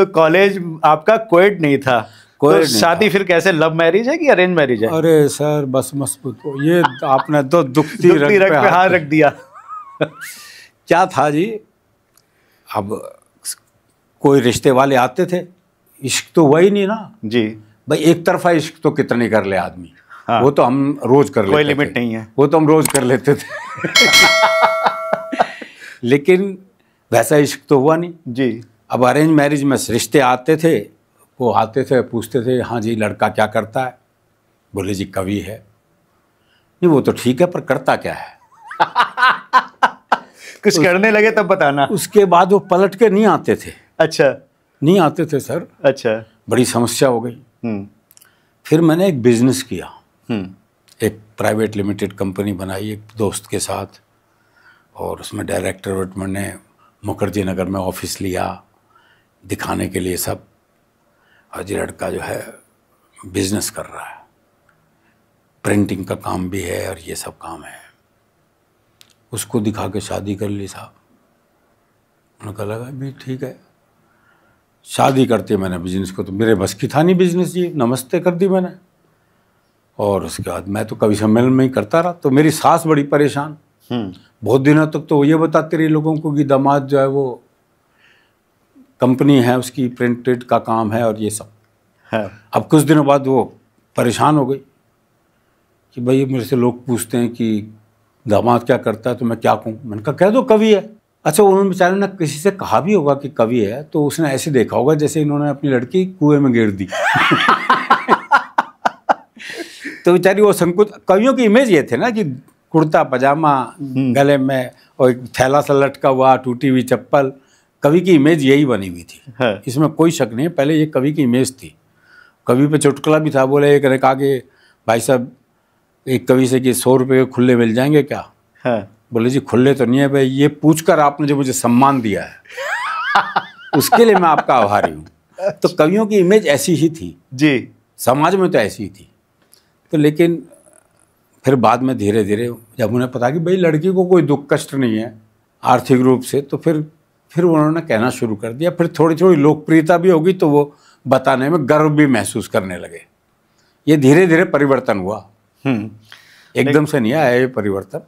तो कॉलेज आपका कोएड नहीं था, तो शादी फिर कैसे, लव मैरिज है कि अरेंज मैरिज है? अरे सर बस मजबूत हो, ये आपने तो दुखती रग पे हाथ रख दिया। क्या था जी, अब कोई रिश्ते वाले आते थे, इश्क तो हुआ ही नहीं ना जी भाई, एक तरफा इश्क तो कितने कर ले आदमी। हाँ। वो तो हम रोज कर लेते थे, कोई लिमिट नहीं है, वो तो हम रोज कर लेते थे। लेकिन वैसा इश्क तो हुआ नहीं जी। अब अरेंज मैरिज में रिश्ते आते थे, वो आते थे पूछते थे हाँ जी लड़का क्या करता है, बोले जी कवि है। नहीं वो तो ठीक है, पर करता क्या है? कुछ करने लगे तब बताना। उसके बाद वो पलट के नहीं आते थे। अच्छा, नहीं आते थे सर। अच्छा, बड़ी समस्या हो गई। फिर मैंने एक बिजनेस किया, एक प्राइवेट लिमिटेड कंपनी बनाई एक दोस्त के साथ, और उसमें डायरेक्टर मैंने मुखर्जी नगर में ऑफिस लिया दिखाने के लिए सब। और ये लड़का जो है बिजनेस कर रहा है, प्रिंटिंग का काम भी है और ये सब काम है। उसको दिखा के शादी कर ली साहब। उनका लगा भी ठीक है, शादी करते मैंने बिजनेस को, तो मेरे बस की था नहीं बिजनेस जी, नमस्ते कर दी मैंने। और उसके बाद मैं तो कवि सम्मेलन में ही करता रहा। तो मेरी सास बड़ी परेशान, बहुत दिनों तक तो ये बताते रही लोगों को कि दामाद जो है वो कंपनी है उसकी, प्रिंटेड का काम है और ये सब है। अब कुछ दिनों बाद वो परेशान हो गई कि भाई मेरे से लोग पूछते हैं कि दामाद क्या करता है, तो मैं क्या कहूँ? मैंने कहा कह दो कवि है। अच्छा, उन्होंने बेचारे ने किसी से कहा भी होगा कि कवि है, तो उसने ऐसे देखा होगा जैसे इन्होंने अपनी लड़की कुएं में गिर दी। तो बेचारी वो संकुच, कवियों की इमेज ये थे ना कि कुर्ता पजामा, गले में और एक थैला सा लटका हुआ, टूटी हुई चप्पल, कवि की इमेज यही बनी हुई थी। इसमें कोई शक नहीं है, पहले ये कवि की इमेज थी। कवि पे चुटकुला भी था, बोले एक ने कहा कि भाई साहब एक कवि से कि 100 रुपये खुले मिल जाएंगे क्या? बोले जी खुले तो नहीं है भाई, ये पूछकर आपने जो मुझे सम्मान दिया है उसके लिए मैं आपका आभारी हूँ। तो कवियों की इमेज ऐसी ही थी जी, समाज में तो ऐसी ही थी। तो लेकिन फिर बाद में धीरे धीरे जब उन्हें पता कि भाई लड़की को कोई दुख कष्ट नहीं है आर्थिक रूप से, तो फिर उन्होंने कहना शुरू कर दिया। फिर थोड़ी थोड़ी लोकप्रियता भी होगी तो वो बताने में गर्व भी महसूस करने लगे। ये धीरे धीरे परिवर्तन हुआ, एकदम से नहीं आया ये परिवर्तन।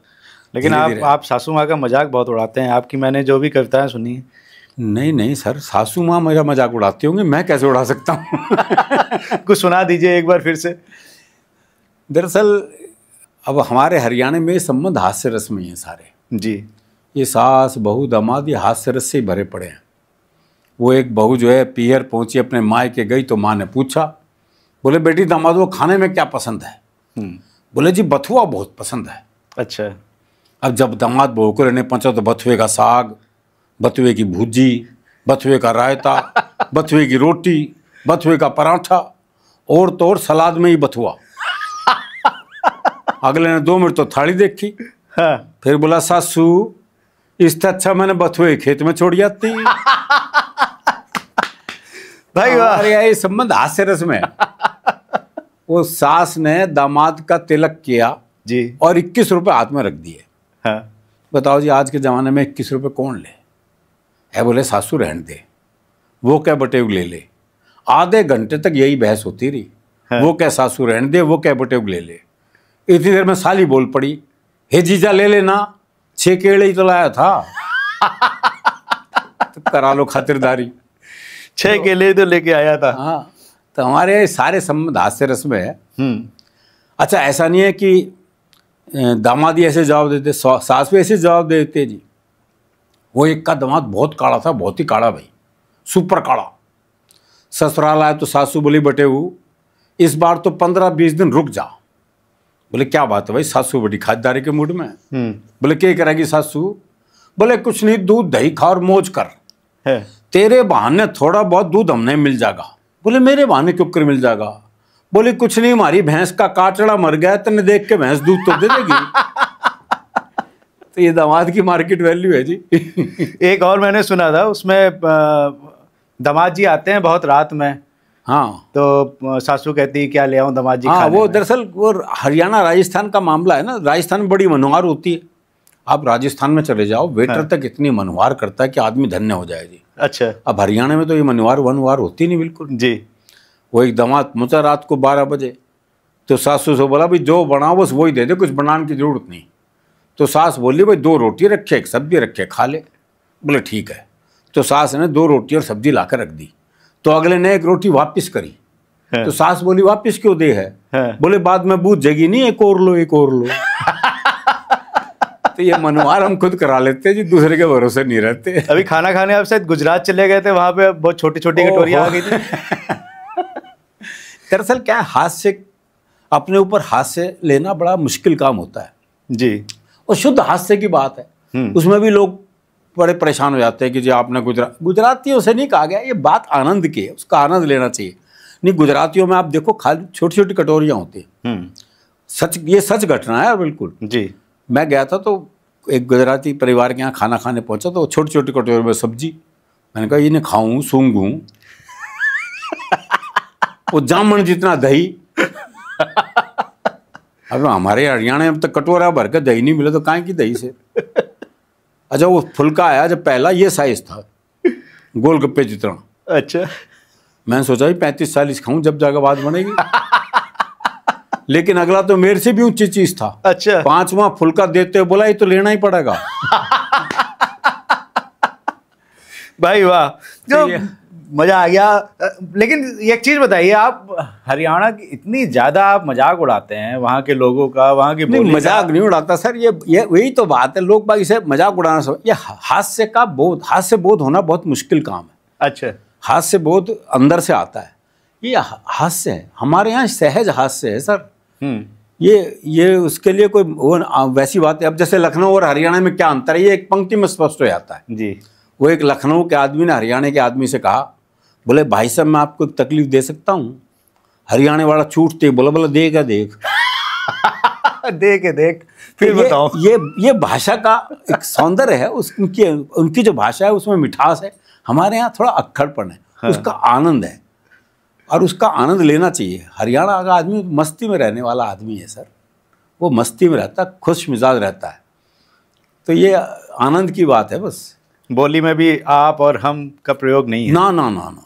लेकिन आप सासू माँ का मजाक बहुत उड़ाते हैं, आपकी मैंने जो भी कविताएं सुनी है। नहीं नहीं सर, सासू माँ मेरा मजाक उड़ाती होंगी, मैं कैसे उड़ा सकता हूँ? कुछ सुना दीजिए एक बार फिर से। दरअसल अब हमारे हरियाणा में संबंध हास्य रस में हैं सारे जी। ये सास बहू दामाद ये हास्य रस से ही भरे पड़े हैं। वो एक बहू जो है पीहर पहुंची, अपने मायके गई तो माँ ने पूछा, बोले बेटी दामाद वो खाने में क्या पसंद है? बोले जी बथुआ बहुत पसंद है। अच्छा। अब जब दामाद बहू को रहने पहुंचा तो बथुए का साग, बथुए की भुजी, बथुए का रायता, बथुए की रोटी, बथुए का पराठा, और तो और सलाद में ही बथुआ। अगले ने 2 मिनट तो थाली देखी, फिर बोला सासू इससे अच्छा मैंने बथुए खेत में छोड़ जाती। भाई ये संबंध हास्य रस में। वो सास ने दामाद का तिलक किया जी और 21 रुपए हाथ में रख दिए। बताओ जी आज के ज़माने में 21 रुपए कौन ले? है बोले सासू रहने दे, वो क्या बटेव ले ले। आधे घंटे तक यही बहस होती रही, वो क्या सासू रहने दे, वो क्या बटेव ले ले। इतनी देर में साली बोल पड़ी, हे जीजा ले लेना, 6 केले ही तो लाया था। तो करा लो खातिरदारी, 6 केले तो लेके आया था। हाँ, तो हमारे सारे संबंध हास्य रस में है। अच्छा, ऐसा नहीं है कि दामादी ऐसे जवाब देते, सास भी ऐसे जवाब देते जी। वो एक का दामाद बहुत काला था, बहुत ही काला भाई, सुपर काला। ससुराल आया तो सासू बोली बटे वो इस बार तो 15-20 दिन रुक जा। बोले क्या बात है भाई? सासू बड़ी खातिरदारी के मूड में। बोले क्या करेगी सासू? बोले कुछ नहीं, दूध दही खा और मौज कर है। तेरे बहाने थोड़ा बहुत दूध हमने मिल जाएगा। बोले मेरे बहाने क्यों कर मिल जाएगा? बोले कुछ नहीं, हमारी भैंस का काटड़ा मर गया, तेने देख के भैंस दूध तो दे देगी। तो ये दामाद की मार्केट वैल्यू है जी। एक और मैंने सुना था उसमें दामाद जी आते हैं बहुत रात में। हाँ, तो सासू कहती है क्या ले आऊं दामाद जी? हाँ, वो दरअसल वो हरियाणा राजस्थान का मामला है ना। राजस्थान में बड़ी मनुहार होती है। आप राजस्थान में चले जाओ, वेटर तक इतनी मनुहार करता है कि आदमी धन्य हो जाए जी। अच्छा। अब हरियाणा में तो ये मनवार वनवार होती नहीं बिल्कुल जी। वो एक दामाद मुझे रात को 12 बजे, तो सासू से बोला भाई जो बनाओ बस वही दे दे, कुछ बनाने की जरूरत नहीं। तो सास बोली भाई 2 रोटी रखे, एक सब्जी रखे, खा ले। बोले ठीक है। तो सास ने 2 रोटी और सब्जी लाकर रख दी। तो अगले ने 1 रोटी वापस करी। तो सास बोली वापस क्यों दे है? बोले बाद में बूझ जाएगी नहीं, एक और लो एक और लो। तो ये मनवार हम खुद करा लेते हैं जी, दूसरे के भरोसे नहीं रहते। अभी खाना खाने आप शायद गुजरात चले गए थे, वहां पे बहुत छोटी छोटी कटोरियां आ गई थी। दरअसल क्या है, हाथ से अपने ऊपर हाथ से लेना बड़ा मुश्किल काम होता है जी। और शुद्ध हास्य की बात है। उसमें भी लोग बड़े परेशान हो जाते हैं कि जी आपने गुजरातियों से नहीं कहा गया, ये बात आनंद की है, उसका आनंद लेना चाहिए। नहीं, गुजरातियों में आप देखो खाली छोटी छोटी कटोरियाँ होती हैं। सच, ये सच घटना है बिल्कुल जी। मैं गया था तो एक गुजराती परिवार के यहाँ खाना खाने पहुंचा, तो छोटी छोटी कटोरी में सब्जी। मैंने कहा इन्हें खाऊं सूंघूं। वो जामन जितना दही। अब हमारे हरियाणा में तो कटोरा भर के दही नहीं मिले तो काहे की दही से। अच्छा, वो फुल्का आया जब पहला, ये साइज था गोलगप्पे जितना। अच्छा। मैंने सोचा 35-40 खाऊं जब जाकर बात बनेगी। लेकिन अगला तो मेरे से भी ऊंची चीज था। अच्छा। 5वां फुल्का देते हुए बोला ये तो लेना ही पड़ेगा। भाई वाह, जो मजा आ गया। लेकिन एक चीज बताइए, आप हरियाणा की इतनी ज्यादा आप मजाक उड़ाते हैं वहाँ के लोगों का, वहाँ की बोली। मजाक नहीं उड़ाता सर, ये वही तो बात है, लोग बाग इसे मजाक उड़ाना सब। ये हास्य बोध होना बहुत मुश्किल काम है। अच्छा। हास्य बोध अंदर से आता है, ये हास्य है हमारे यहाँ, सहज हास्य है सर। ये उसके लिए कोई वो वैसी बात है। अब जैसे लखनऊ और हरियाणा में क्या अंतर है, ये एक पंक्ति में स्पष्ट हो जाता है जी। वो एक लखनऊ के आदमी ने हरियाणा के आदमी से कहा, बोले भाई साहब मैं आपको एक तकलीफ दे सकता हूँ? हरियाणा वाला छूटते बोला बोला देगा देख। देख फिर बताओ। ये भाषा का एक सौंदर्य है, उनकी जो भाषा है उसमें मिठास है। हमारे यहाँ थोड़ा अक्खड़पन है। हाँ। उसका आनंद है और उसका आनंद लेना चाहिए। हरियाणा का आदमी मस्ती में रहने वाला आदमी है सर, वो मस्ती में रहता है, खुश मिजाज रहता है। तो ये आनंद की बात है बस। बोली में भी आप और हम का प्रयोग नहीं है। ना ना ना ना,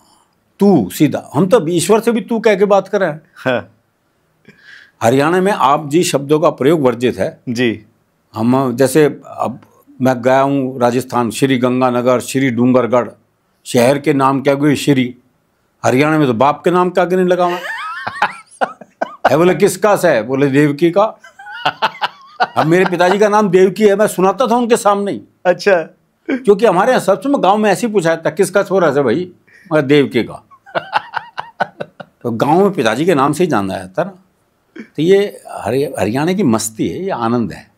तू सीधा, हम तो ईश्वर से भी तू कह के बात कर रहे हैं। हाँ। हरियाणा में आप जी शब्दों का प्रयोग वर्जित है जी। हम जैसे अब मैं गया हूँ राजस्थान, श्री गंगानगर, श्री डूंगरगढ़, शहर के नाम क्या हुए श्री। हरियाणा में तो बाप के नाम का आगे नहीं लगा हुआ है। बोले किसका है? बोले देवकी का। अब मेरे पिताजी का नाम देवकी है, मैं सुनाता था उनके सामने ही। अच्छा। क्योंकि हमारे यहाँ सच में गांव में ऐसे ही पूछा जाता किसका छोरा है भाई, मगर देवकी का। तो गांव में पिताजी के नाम से ही जाना जाता ना। तो ये हरियाणा की मस्ती है, ये आनंद है।